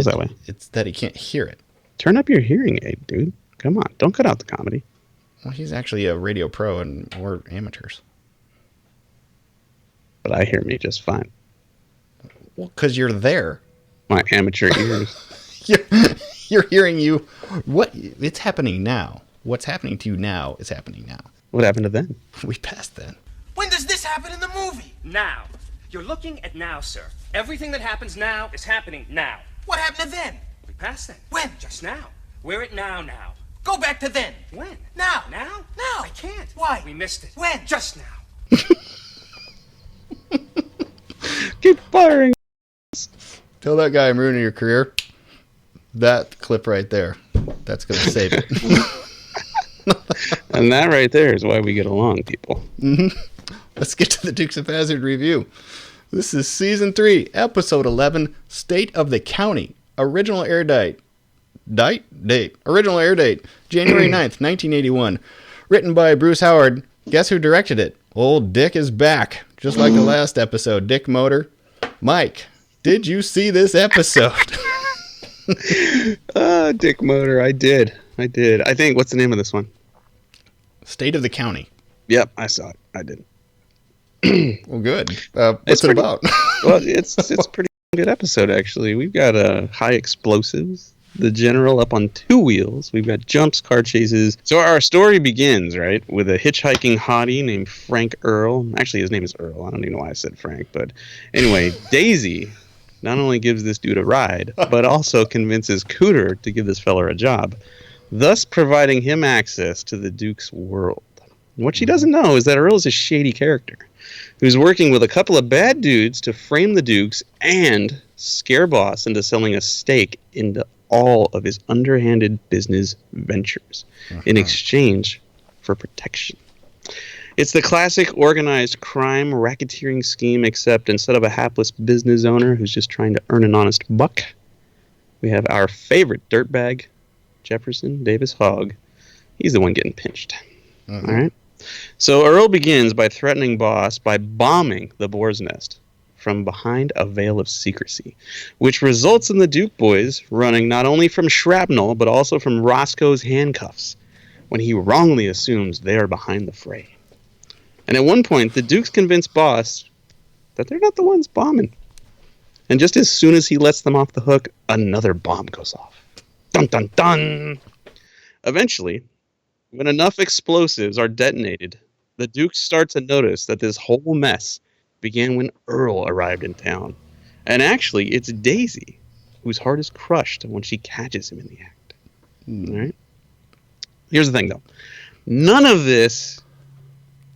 that way.
It's that he can't hear it.
Turn up your hearing aid, dude. Come on. Don't cut out the comedy.
Well, he's actually a radio pro, and we're amateurs.
But I hear me just fine.
Well, because you're there.
My amateur ears.
You're hearing you. It's happening now. What's happening to you now is happening now.
What happened to then?
We passed then.
When does this happen in the movie?
Now. You're looking at now, sir. Everything that happens now is happening now.
What happened to then?
We passed then.
When?
Just now. We're at now.
Go back to then.
When?
Now.
Now?
Now.
I can't.
Why?
We missed it.
When?
Just now.
Keep firing.
Tell that guy I'm ruining your career. That clip right there. That's going to save it.
And that right there is why we get along, people.
Mm-hmm. Let's get to the Dukes of Hazzard review. This is Season 3, Episode 11, State of the County. Original air date. Original air date, January 9th, 1981. Written by Bruce Howard. Guess who directed it? Old Dick is back. Just like the last episode. Dick Motor. Mike, did you see this episode?
Dick Motor. I did. I think, what's the name of this one?
State of the County.
Yep, I saw it. I did.
Well, good. What's it about?
Well, it's a pretty good episode, actually. We've got high explosives. The general up on two wheels. We've got jumps, car chases. So our story begins, right, with a hitchhiking hottie named Frank Earl. Actually, his name is Earl. I don't even know why I said Frank. But anyway, Daisy not only gives this dude a ride, but also convinces Cooter to give this fella a job, thus providing him access to the Duke's world. And what she doesn't know is that Earl is a shady character who's working with a couple of bad dudes to frame the Dukes and scare Boss into selling a stake into all of his underhanded business ventures in exchange for protection. It's the classic organized crime racketeering scheme, except instead of a hapless business owner who's just trying to earn an honest buck, we have our favorite dirtbag, Jefferson Davis Hogg. He's the one getting pinched. All right. So Earl begins by threatening Boss by bombing the Boar's Nest from behind a veil of secrecy, which results in the Duke boys running not only from shrapnel, but also from Roscoe's handcuffs, when he wrongly assumes they are behind the fray. And at one point, the Dukes convince Boss that they're not the ones bombing. And just as soon as he lets them off the hook, another bomb goes off. Dun, dun, dun! Eventually, when enough explosives are detonated, the Dukes start to notice that this whole mess began when Earl arrived in town. And actually, it's Daisy whose heart is crushed when she catches him in the act. All right? Here's the thing, though. None of this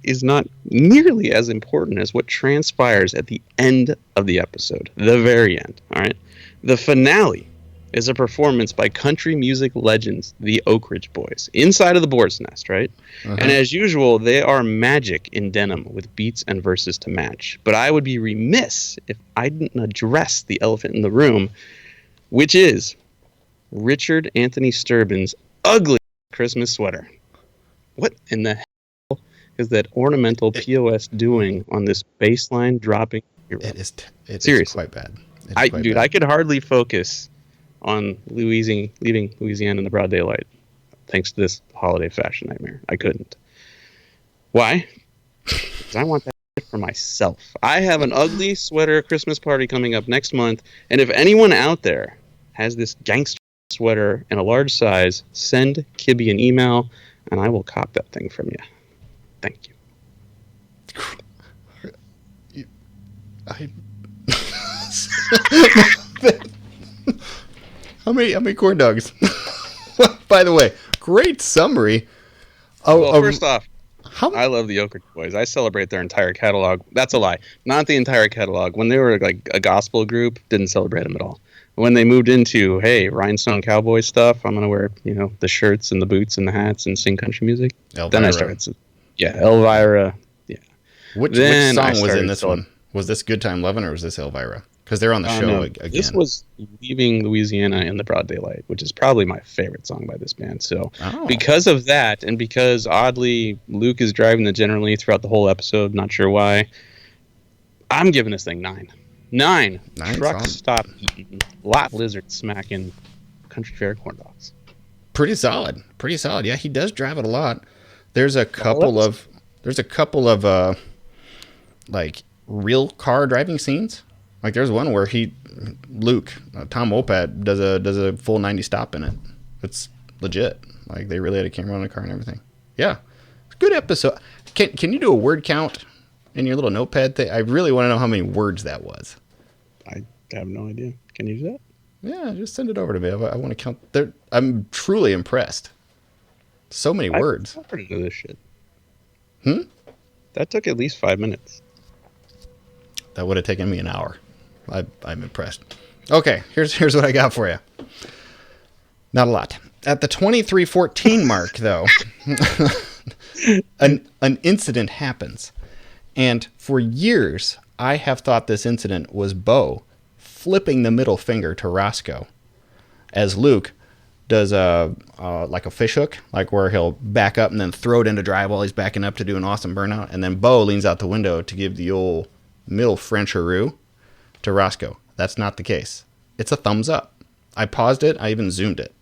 is not nearly as important as what transpires at the end of the episode, the very end. All right? The finale is a performance by country music legends, the Oak Ridge Boys, inside of the Boar's Nest, right? And as usual, they are magic in denim with beats and verses to match. But I would be remiss if I didn't address the elephant in the room, which is Richard Anthony Sturbin's ugly Christmas sweater. What in the hell is that ornamental POS doing on this baseline dropping hero?
It is quite bad.
I could hardly focus on leaving Louisiana in the broad daylight thanks to this holiday fashion nightmare. I couldn't. Why? Because I want that shit for myself. I have an ugly sweater Christmas party coming up next month, and if anyone out there has this gangster sweater in a large size, send Kibbe an email. and I will cop that thing from you. Thank you.
How many corn dogs? By the way, great summary.
Well, first off,
how
I love the Oak Ridge Boys. I celebrate their entire catalog. That's a lie. Not the entire catalog. When they were like a gospel group, didn't celebrate them at all. When they moved into, hey, rhinestone cowboy stuff, I'm going to wear, the shirts and the boots and the hats and sing country music.
Elvira.
Then I started. Yeah, Elvira. Yeah.
Which song was in this one? Was this Good Time Lovin' or was this Elvira? Because they're on the show again.
This was Leaving Louisiana in the Broad Daylight, which is probably my favorite song by this band. So because of that, and because oddly Luke is driving the General Lee throughout the whole episode, not sure why, I'm giving this thing 9. 9. Truck stop eating, lot lizard smacking, country fair corn dogs.
Pretty solid. Yeah, he does drive it a lot. There's a couple of like real car driving scenes. Like there's one where Tom Wopat does a full 90 stop in it. It's legit. Like they really had a camera on the car and everything. Yeah, it's a good episode. Can you do a word count in your little notepad thing? I really want to know how many words that was.
I have no idea. Can you do that?
Yeah, just send it over to me. I want to count. I'm truly impressed. So many words.
I've heard of this shit.
That
took at least 5 minutes.
That would have taken me an hour. I'm impressed. Okay, here's what I got for you. Not a lot. At the 23:14 mark, though, an incident happens. And for years, I have thought this incident was Bo flipping the middle finger to Roscoe as Luke does like a fish hook, like where he'll back up and then throw it into drive while he's backing up to do an awesome burnout. And then Bo leans out the window to give the old middle Frencheroo to Roscoe. That's not the case. It's a thumbs up. I paused it. I even zoomed it.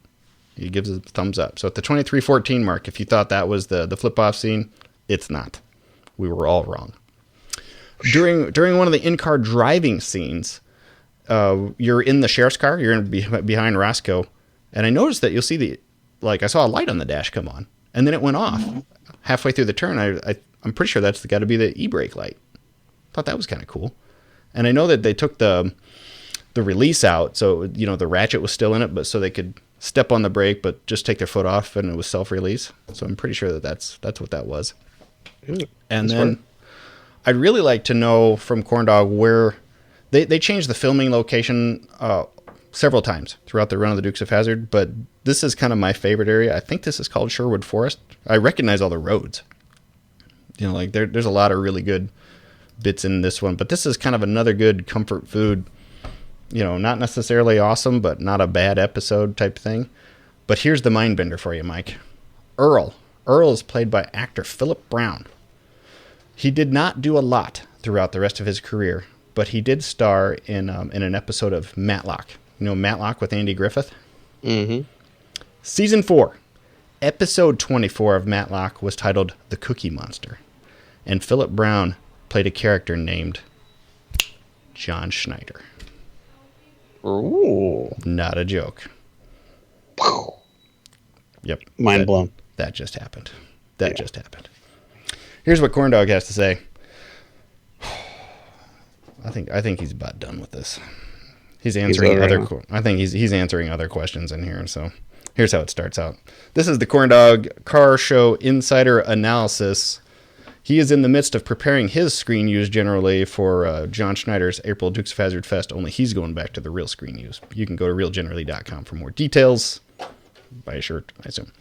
He gives a thumbs up. So at the 23:14 mark, if you thought that was the flip-off scene, it's not. We were all wrong. During one of the in-car driving scenes, you're in the sheriff's car. You're behind Roscoe. And I noticed that you'll see I saw a light on the dash come on. And then it went off halfway through the turn. I'm pretty sure that's got to be the e-brake light. Thought that was kind of cool. And I know that they took the release out, so the ratchet was still in it, but so they could step on the brake but just take their foot off and it was self-release. So I'm pretty sure that's what that was. And then I'd really like to know from Corndog where they changed the filming location several times throughout the run of the Dukes of Hazzard, but this is kind of my favorite area. I think this is called Sherwood Forest. I recognize all the roads. There's a lot of really good bits in this one, but this is kind of another good comfort food, not necessarily awesome, but not a bad episode type thing. But here's the mind bender for you, Mike. Earl is played by actor Philip Brown. He did not do a lot throughout the rest of his career, but he did star in an episode of Matlock. Matlock with Andy Griffith? Mm-hmm. Season 4, episode 24 of Matlock was titled The Cookie Monster, and Philip Brown played a character named John Schneider.
Ooh.
Not a joke. Yep.
Mind blown.
That just happened. Just happened. Here's what Corndog has to say. I think he's about done with this. He's answering I think he's answering other questions in here. So here's how it starts out. This is the Corndog Car Show Insider Analysis. He is in the midst of preparing his screen use generally for John Schneider's April Dukes of Hazzard Fest, only he's going back to the real screen use. You can go to realgenerally.com for more details. Buy a shirt, I assume.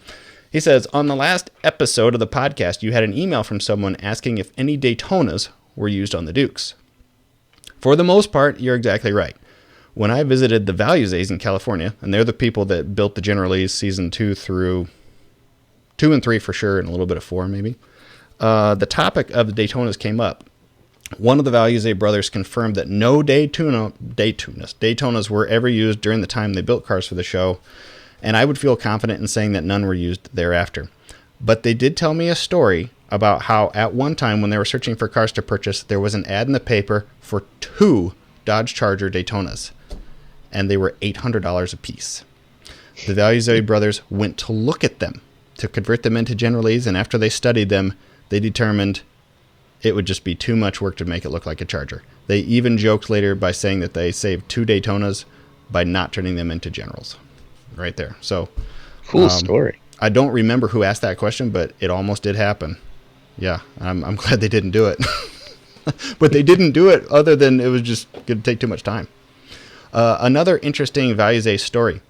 He says, on the last episode of the podcast, you had an email from someone asking if any Daytonas were used on the Dukes. For the most part, you're exactly right. When I visited the Values in California, and they're the people that built the General Lee's season 2 through 2 and 3 for sure, and a little bit of 4 maybe, the topic of the Daytonas came up. One of the Values brothers confirmed that no Daytonas were ever used during the time they built cars for the show, and I would feel confident in saying that none were used thereafter. But they did tell me a story about how at one time when they were searching for cars to purchase, there was an ad in the paper for 2 Dodge Charger Daytonas, and they were $800 a piece. The Values brothers went to look at them to convert them into Generalese, and after they studied them, they determined it would just be too much work to make it look like a Charger. They even joked later by saying that they saved 2 Daytonas by not turning them into Generals. Right there. So
Cool story.
I don't remember who asked that question, but it almost did happen. Yeah, I'm glad they didn't do it. But they didn't do it other than it was just going to take too much time. Another interesting Values story.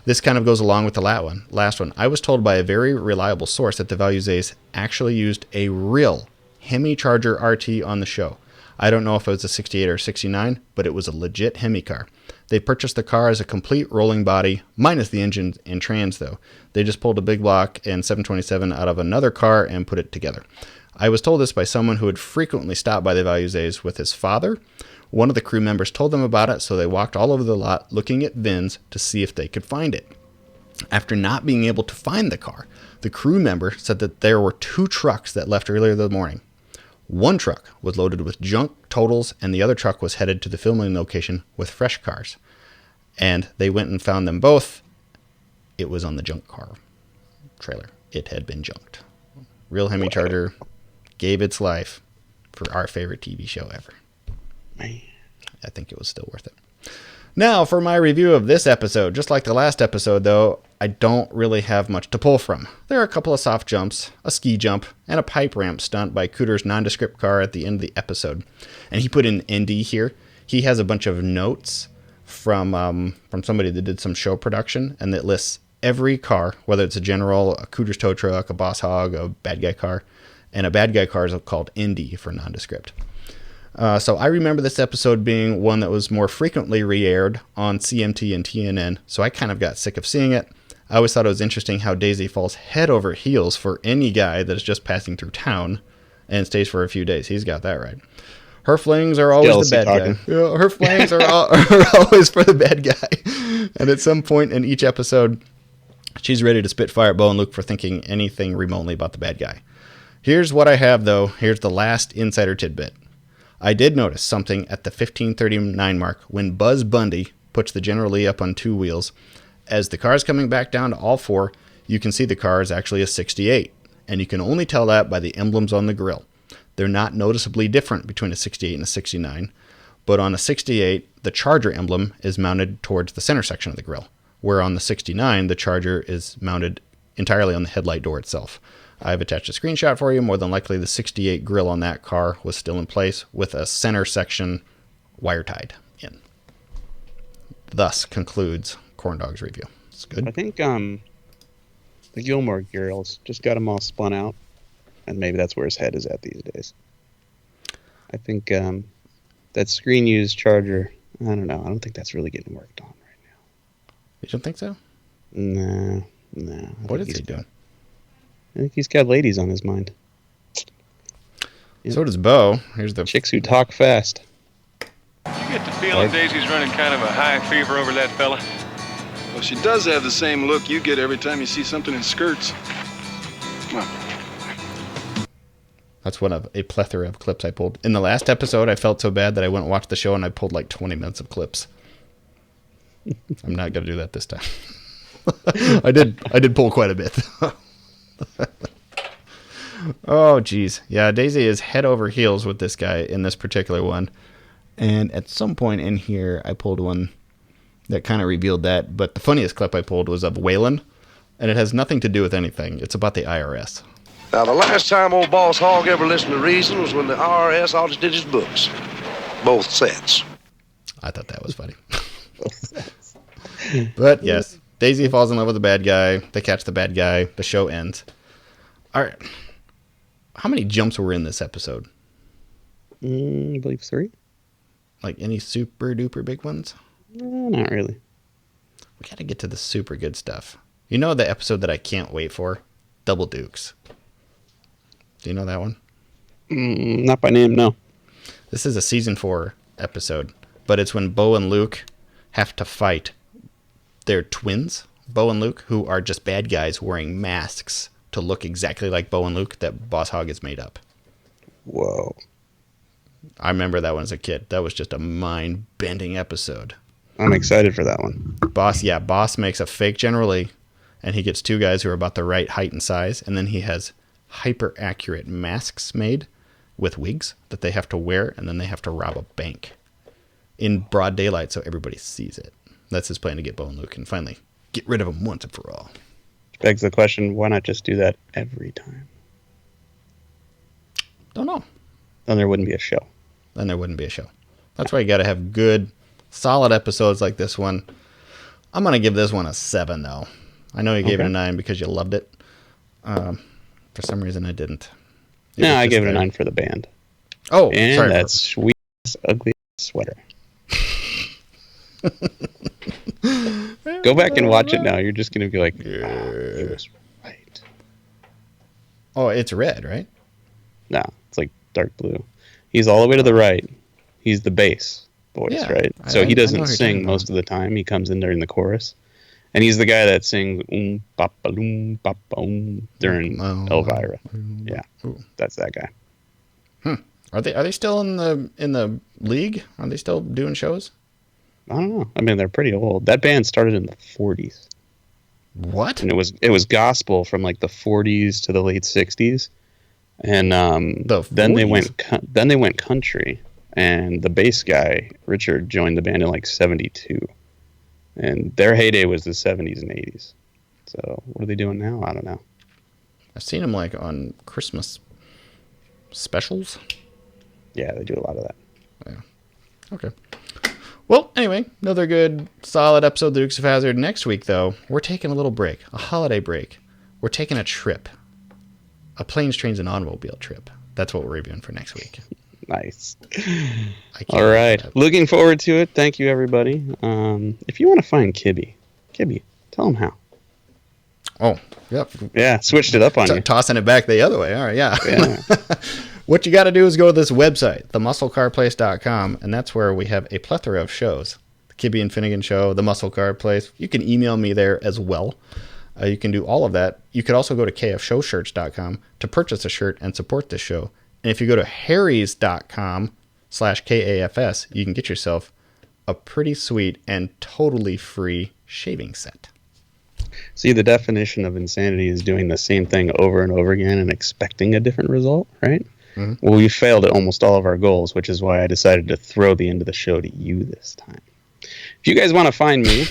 This kind of goes along with the last one. I was told by a very reliable source that the Values actually used a real Hemi Charger RT on the show. I don't know if it was a 68 or 69, but it was a legit Hemi car. They purchased the car as a complete rolling body, minus the engine and trans though. They just pulled a big block and 727 out of another car and put it together. I was told this by someone who had frequently stopped by the Values with his father. One of the crew members told them about it, so they walked all over the lot looking at VINs to see if they could find it. After not being able to find the car, the crew member said that there were 2 trucks that left earlier that morning. One truck was loaded with junk totals, and the other truck was headed to the filming location with fresh cars. And they went and found them both. It was on the junk car trailer. It had been junked. Real Hemi Charger gave its life for our favorite TV show ever.
Man.
I think it was still worth it. Now for my review of this episode. Just like the last episode, though, I don't really have much to pull from. There are a couple of soft jumps, a ski jump, and a pipe ramp stunt by Cooter's nondescript car at the end of the episode. And he put in ND here. He has a bunch of notes from somebody that did some show production, and that lists every car, whether it's a General, a Cooter's tow truck, a Boss Hog, a bad guy car. And a bad guy car is called ND for nondescript. So I remember this episode being one that was more frequently re-aired on CMT and TNN, so I kind of got sick of seeing it. I always thought it was interesting how Daisy falls head over heels for any guy that is just passing through town and stays for a few days. He's got that right. Her flings are always
Jealousy
the bad
talking.
guy. Yeah, her flings are always for the bad guy. And at some point in each episode, she's ready to spit fire at Bo and Luke for thinking anything remotely about the bad guy. Here's what I have, though. Here's the last insider tidbit. I did notice something at the 15:39 mark when Buzz Bundy puts the General Lee up on 2 wheels. As the car is coming back down to all 4, you can see the car is actually a 68, and you can only tell that by the emblems on the grille. They're not noticeably different between a 68 and a 69, but on a 68, the Charger emblem is mounted towards the center section of the grille, where on the 69, the Charger is mounted entirely on the headlight door itself. I've attached a screenshot for you. More than likely, the 68 grille on that car was still in place with a center section wire tied in. Thus concludes Corn Dog's review. It's good.
I think the Gilmore girls just got him all spun out, and maybe that's where his head is at these days. I think that screen used Charger, I don't know. I don't think that's really getting worked on right now.
You don't think so?
Nah.
What is he doing?
I think he's got ladies on his mind.
So does Bo. Here's the
Chicks who talk fast.
You get the feeling Daisy's running kind of a high fever over that fella?
Well, she does have the same look you get every time you see something in skirts. Come on.
That's one of a plethora of clips I pulled. In the last episode, I felt so bad that I went and watched the show and I pulled like 20 minutes of clips. I'm not going to do that this time. I did pull quite a bit. Oh, geez. Yeah, Daisy is head over heels with this guy in this particular one. And at some point in here, I pulled one that kind of revealed that. But the funniest clip I pulled was of Waylon. And it has nothing to do with anything. It's about the IRS.
Now, the last time old Boss Hogg ever listened to reason was when the IRS audited his books. Both sets.
I thought that was funny. But yes, Daisy falls in love with the bad guy. They catch the bad guy. The show ends. All right. How many jumps were in this episode?
I believe 3.
Like any super duper big ones?
Not really.
We got to get to the super good stuff. You know the episode that I can't wait for? Double Dukes. Do you know that one?
Not by name, no.
This is a season 4 episode, but it's when Bo and Luke have to fight their twins, Bo and Luke, who are just bad guys wearing masks to look exactly like Bo and Luke that Boss Hogg has made up.
Whoa.
I remember that one as a kid. That was just a mind-bending episode.
I'm excited for that one.
Boss makes a fake General Lee, and he gets two guys who are about the right height and size, and then he has hyper accurate masks made with wigs that they have to wear, and then they have to rob a bank in broad daylight so everybody sees it. That's his plan to get Bo and Luke and finally get rid of them once and for all.
Begs the question, why not just do that every time?
Don't know.
Then there wouldn't be a show.
That's why you got to have good, solid episodes like this one. I'm going to give this one a 7, though. I know you gave it a 9 because you loved it. For some reason, I didn't.
No, I gave it a 9 for the band.
Oh,
and
sorry.
That sweet, ugly sweater. Go back and watch it now. You're just going to be like, it was right.
Oh, it's red, right?
No, it's like dark blue. He's all the way to the right. He's the bass voice, right? So he doesn't sing most of the time. He comes in during the chorus. And he's the guy that sings during Elvira. Yeah, that's that guy.
Are they still in the league? Are they still doing shows?
I don't know. I mean, they're pretty old. That band started in the 40s.
What?
And it was gospel from like the 40s to the late 60s. And then they went country. And the bass guy, Richard, joined the band in like 72. And their heyday was the 70s and 80s. So what are they doing now? I don't know.
I've seen them like on Christmas specials.
Yeah, they do a lot of that.
Yeah. Okay. Well, anyway, another good, solid episode of Dukes of Hazzard. Next week, though, we're taking a little break, a holiday break. We're taking a trip. A planes, trains, and automobile trip. That's what we're reviewing for next week.
Nice. All right. Looking forward to it. Thank you, everybody. If you want to find Kibbe, tell him how.
Oh, yep.
Yeah, switched it up on you.
Tossing it back the other way. All right, yeah. What you got to do is go to this website, themusclecarplace.com, and that's where we have a plethora of shows. The Kibbe and Finnegan Show, The Muscle Car Place. You can email me there as well. You can do all of that. You could also go to kfshowshirts.com to purchase a shirt and support this show. And if you go to harrys.com/KAFS, you can get yourself a pretty sweet and totally free shaving set.
See, the definition of insanity is doing the same thing over and over again and expecting a different result, right? Mm-hmm. Well, we failed at almost all of our goals, which is why I decided to throw the end of the show to you this time. If you guys want to find me,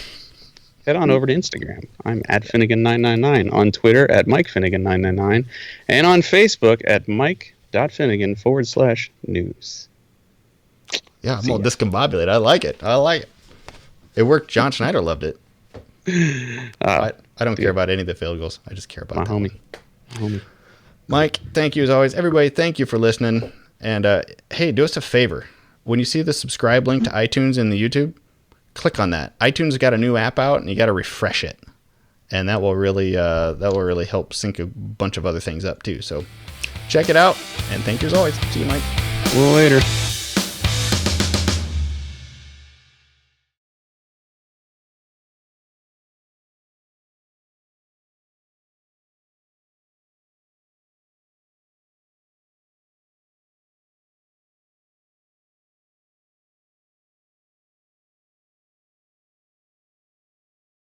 head on over to Instagram. I'm at Finnegan999, on Twitter at MikeFinnegan999, and on Facebook at Mike.Finnegan/news.
Yeah, I'm all discombobulated. I like it. It worked. John Schneider loved it. I don't care about any of the field goals. I just care about
my homie.
Mike, thank you as always. Everybody, thank you for listening. And hey, do us a favor. When you see the subscribe link to iTunes and the YouTube, click on that. iTunes got a new app out, and you got to refresh it, and that will really help sync a bunch of other things up too. So check it out, and thank you as always. See you, Mike.
A little later.